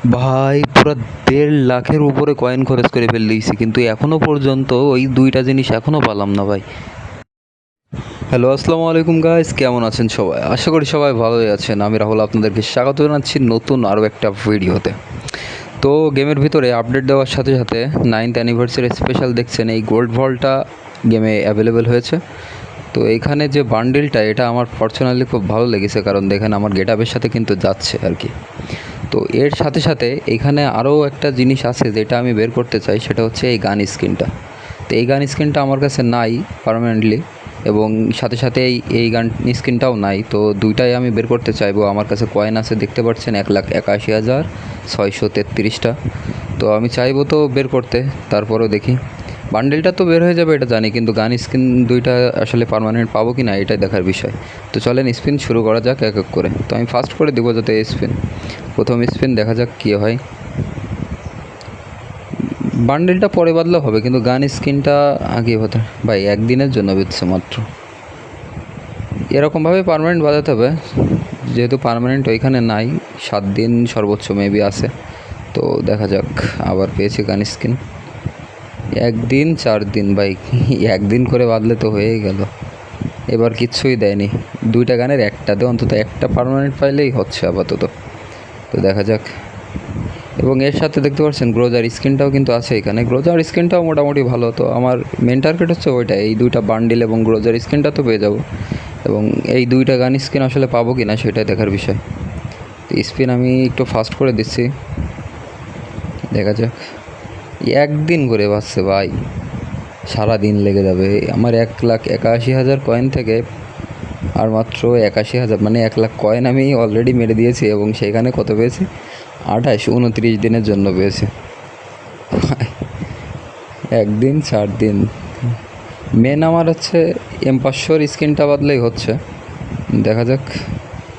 ভাই পুরা 1.5 লাখের উপরে কয়েন খরচ করে ফেললেইছি, কিন্তু এখনও পর্যন্ত ওই দুইটা জিনিস এখনও পালাম না ভাই। হ্যালো, আসসালামু আলাইকুম গাইস, কেমন আছেন সবাই? আশা করি সবাই ভালোই আছেন। আমি রাহুল আপনাদেরকে স্বাগত জানাচ্ছি নতুন আরও একটা ভিডিওতে। তো গেমের ভিতরে আপডেট দেওয়ার সাথে সাথে 9th অ্যানিভার্সারি স্পেশাল দেখছেন, এই গোল্ড ভলটা গেমে অ্যাভেলেবেল হয়েছে। তো এইখানে যে বান্ডিলটা, এটা আমার পার্সোনালি খুব ভালো লেগেছে, কারণ দেখেন আমার গেট আপের সাথে কিন্তু যাচ্ছে আর কি। তো এর সাথে সাথে এখানে আরও একটা জিনিস আছে যেটা আমি বের করতে চাই, সেটা হচ্ছে এই গান স্কিনটা। তো এই গান স্কিনটা আমার কাছে নাই পার্মানেন্টলি, এবং সাথে সাথে এই গান স্কিনটাও নাই। তো দুইটাই আমি বের করতে চাইবো। আমার কাছে কয়েন আছে, দেখতে পাচ্ছেন 1,81,633টা। তো আমি চাইবো তো বের করতে, তারপরেও দেখি। বান্ডেলটা তো বের হয়ে যাবে এটা জানি, কিন্তু গান স্কিন দুইটা আসলে পার্মানেন্ট পাবো কি না এটাই দেখার বিষয়। তো চলেন স্পিন শুরু করা যাক এক এক করে। তো আমি ফার্স্ট করে দেবো যাতে স্পিন, প্রথম স্পিন দেখা যাক কী হয়। বান্ডেলটা পরে বাদলেও হবে, কিন্তু গান স্কিনটা আগে হতে ভাই একদিনের জন্য বেচছে মাত্র। এরকমভাবে পার্মানেন্ট বাজাতে হবে, যেহেতু পার্মানেন্ট ওইখানে নাই। 7 দিন সর্বোচ্চ মেবি আছে। তো দেখা যাক। আবার পেয়েছি গান স্কিন 1 দিন 4 দিন ভাই, 1 দিন করে বাদলে তো হয়েই গেল। এবার কিচ্ছুই দেয়নি, দুইটা গানের একটাতে অন্তত একটা পার্মানেন্ট পাইলেই হচ্ছে আপাতত। তো দেখা যাক। এবং এর সাথে দেখতে পাচ্ছেন গ্রোজার স্কিনটাও কিন্তু আছে এখানে। গ্রোজার স্কিনটাও মোটামুটি ভালো। তো আমার মেন টার্গেট হচ্ছে ওইটা, এই দুইটা বান্ডিল এবং গ্রোজার স্কিনটা তো পেয়ে যাব, এবং এই দুইটা গান স্কিন আসলে পাবো কি না সেটাই দেখার বিষয়। তো স্পিন আমি একটু ফাস্ট করে দিচ্ছি, দেখা যাক। 1 দিন করে বাঁচছে ভাই, সারা দিন লেগে যাবে আমার। 1,81,000 কয়েন থেকে আর মাত্র 81,000, মানে 1 লাখ কয়েন আমি অলরেডি মেরে দিয়েছি, এবং সেখানে কত পেয়েছি? 29 দিনের জন্য পেয়েছি। 1 দিন 4 দিন। মেন আমার হচ্ছে M500 স্ক্রিনটা বাদলেই হচ্ছে। দেখা যাক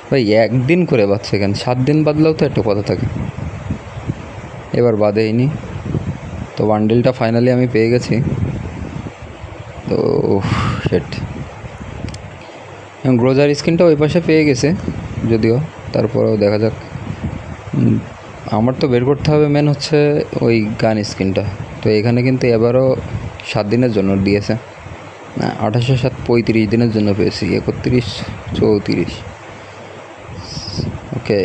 ভাই, 1 দিন করে বাদছে কেন? 7 দিন বাদলেও তো একটা কথা থাকে। এবার বাদেইনি। তো বান্ডেলটা ফাইনালি আমি পেয়ে গেছি। তো সেট, এবং গ্রোজার স্কিনটা ওই পাশে পেয়ে গেছে যদিও, তারপরেও দেখা যাক। আমার তো বের করতে হবে মেন হচ্ছে ওই গান স্কিনটা। তো এখানে কিন্তু এবারও 7 দিনের জন্য দিয়েছে, 28/7 35 দিনের জন্য পেয়েছি। 31 34 ওকে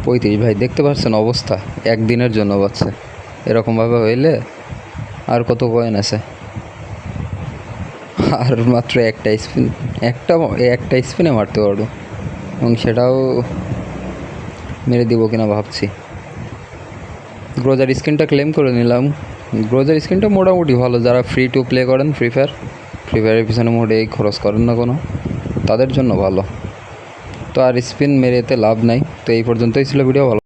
35 ভাই, দেখতে পাচ্ছেন অবস্থা, 1 দিনের জন্য পাচ্ছে। এরকমভাবে হইলে আর কত কয়েন আছে? আর মাত্র একটা স্পিন, একটা স্পিনে মারতে পারবো, এবং সেটাও মেরে দিব কিনা ভাবছি। গ্রোজার স্কিনটা ক্লেম করে নিলাম। গ্রোজার স্কিনটা মোটামুটি ভালো, যারা ফ্রি টু প্লে করেন ফ্রি ফায়ারের পিছনে মোটেই খরচ করেন না কোনো, তাদের জন্য ভালো। তো আর স্পিন মেরে এতে লাভ নাই। তো এই পর্যন্তই ছিল ভিডিও। ভালো।